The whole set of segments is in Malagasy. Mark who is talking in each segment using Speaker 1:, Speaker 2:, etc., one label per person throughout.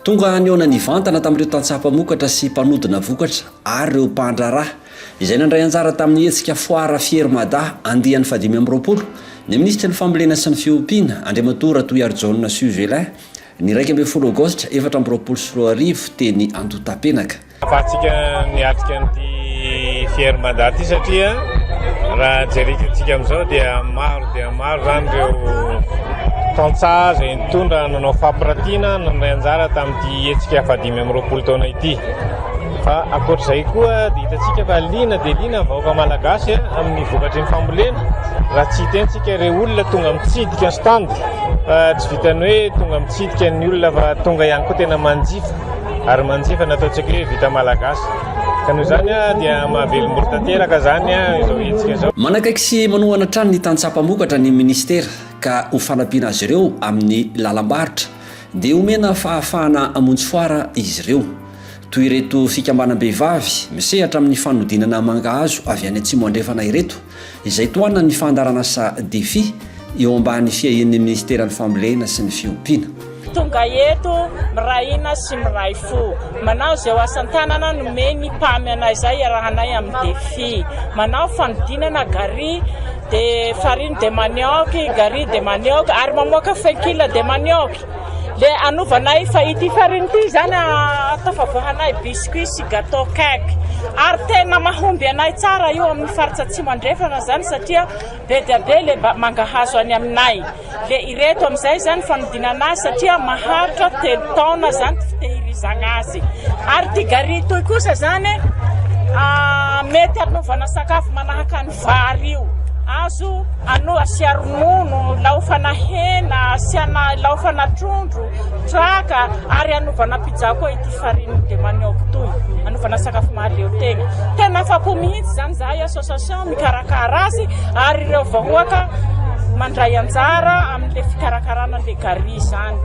Speaker 1: tonga niona nivantana tamin'ireo tantsapamokatra sy mpanodina vokatra ary ireo mpandraraha izay nandray anjara tamin'ny hetsika foara fiermada andian'ny 2020 ny ministra ny fambolena sy ny fiompiana Andriamatora Toyarjona Suzelin ny 1 Aogositra 2024 teny Antotapenaka.
Speaker 2: Afatsika niatrika an'ity fiermada ty satria raha jeritsika amin'izao dia maro zany ireo tantsaha zay nitondra nanao fampiratiana nandray anjara tamin'ity hetsika 2020 taona ity. Fa akoatr'izay koa dia hitatsika fa liana dia liana vahoaka malagasy amin'ny vokatry ny fambolena raha tsy hitentsika ireo olona tonga mitsidika stand fa tsy vitany hoe tonga mitsidika ny olona fa tonga ihany koa tena manjifa ary manjifa nataontsika hoe vita malagasy. Kanoho zany dia mahavelom-bolo tanteraka zany izao hetsika izao.
Speaker 1: Manakaiky sy manohana trano ny tantsapamokatra ny ministera ka ho fanampiana azy ireo amin'ny lalam-barotra dia omena fahafahana amonjy foara izy ireo. Toy ireto fikambanam-behivavy misehatra amin'ny fanodinana mangahazo avy any atsimo andrefana ireto izay toana ny fandarana sa defi eo ambany fiahin'ny ministeran'ny fambolena sy ny fiompiana.
Speaker 3: Tonga eto miraina sy miray fo manao zay asan-tanana nomeny pamy anay zay arahanay amin'ny defi manao fanodinana gari de farine de manioc gari de manioc ary mamoaka fenkila de manioc le anovanay fa ity farine ty zany atafavohanay biscuit sy gâteau cake ary tena mahomby anay tsara io amin'ny faritra atsimo andrefana zany satria be dia be le mangahazo any aminay le ireto amin'izay zany fanodinana satria maharitra 3 taona zany fitehirizana azy ary ty gari toy kosa zany mety anovana sakafo manahaka ny vary io azo asia ronono laofana hena asiana laofana trondro traka ary anovana pizza koa ity farine de manioc toy anovana sakafo mahaleo tegna tena fako mihitsy zany zahay association mikarakara azy ary ireo vahoaka mandray anjara amin'le fikarakarana le gari zany.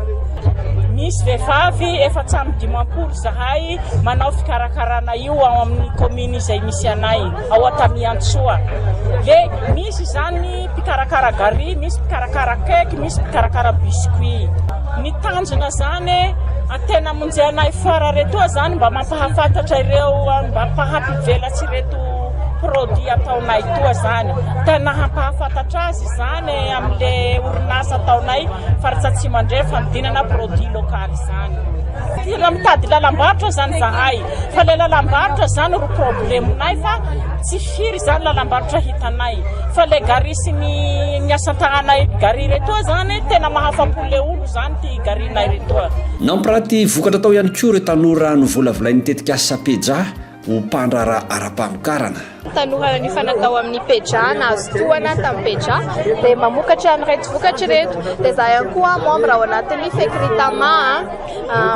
Speaker 3: Misy vehivavy efa tsamy 10 zahay manao fikarakarana io ao amin'ny commune izay misy anay ao Atamiantsoa. Le misy zany pikarakara gari, misy pikarakara cake, misy pikarakara biscuit. Ny tanjona zany tena monjy anay foara reto zany mba mampahafantatra ireo mba mampahampivelatsy reto produit ataonay toa zany tena hampahafantatra azy zany amin'le orinasa ataonay faritra atsimo andrefana fanodinana produit local zany. Tena mitady lalam-barotra zany zahay fa le lalam-barotra zany ro probleminay fa tsy firy zany lalam-barotra hitanay fa le gari sy ny asan-tagnanay gari retoa zany tena mahafampo le olo zany ty garinay retoa.
Speaker 1: Nampiranty vokatra tao ihany koa ireo tanora novolavolainy tetika sapeja ho mpandrara ara-pamokarana.
Speaker 4: Tanora ny fanatao amin'ny peja nahazo toana tamin'ny peja dia mamokatra an'ireto vokatra ireto dia za ihany koa membre ao anatin'ny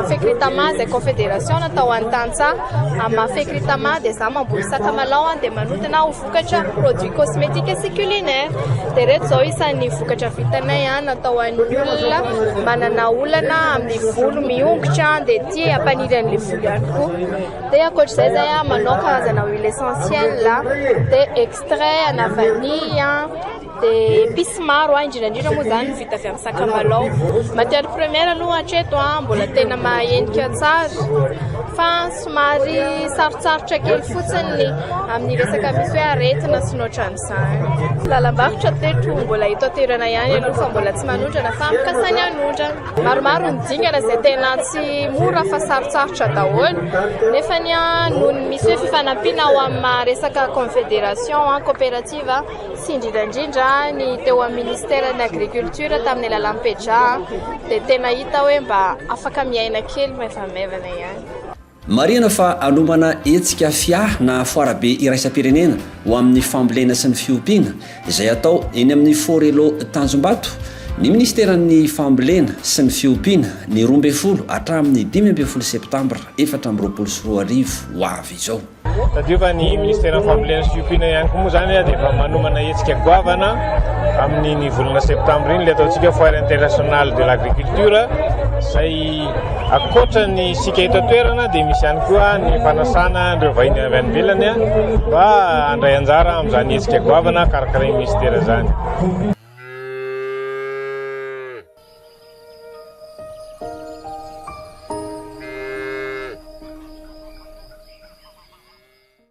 Speaker 4: fekritama izay confédération natao an-tantsa amin'ny fekritama dia za mamboly sakamalaho dia manodina ho vokatra produit cosmétique sy culinaire dia reto zao isan'ny vokatra vitanay natao an'ny olona manana olana amin'ny volo miongotra dia tia hampaniran'le volo ihany koa dia ankoatr'izay zay manao karazana huile essentielle de extrait ana vanille de épices maro indrindra moa zany vita avy amin'ny sakamalaho. Matière première aloha hatreto mbola tena mahendrika tsara fa somary sarotsarotra kely fotsiny amin'ny resaka misy hoe aretina sy ny ohatran'izany. Lalam-barotra teto mbola hita toerana ihany aloha fa mbola tsy manondrana fa mikasany hanondrana. Maromaro ny dingana izay tena tsy mora fa sarotsarotra daholo nefany noho ny misy hoe fifanampiana ao amin'ny resaka confédération coopérative sy indrindra ny teo amin'ny ministère de l'agriculture tamin'ny lalam-peja dia tena hita hoe mba afaka miaina kely maivamaivana ihany.
Speaker 1: Marina fa anomana hetsika fia na foarabe iraisam-pirenena ho amin'ny fambolena sy ny fiompiana izay atao eny amin'ny Forelo Tanjombato ny ministeran'ny fambolena sy ny fiompiana ny 12 hatramin'ny 15 septambra 2024 ho avy izao.
Speaker 2: Tadio fa ny ministeran'ny fambolena sy fiompiana ihany koa moa zany dia efa manomana hetsika goavana amin'ny volana septambra iny le ataontsika foire international de l'agriculture izay akoatra ny sika eto toerana dia misy ihany koa ny fanasana ireo vahiny avy any ivelany mba handray anjara amin'izany hetsika goavana karakara ny ministera zany.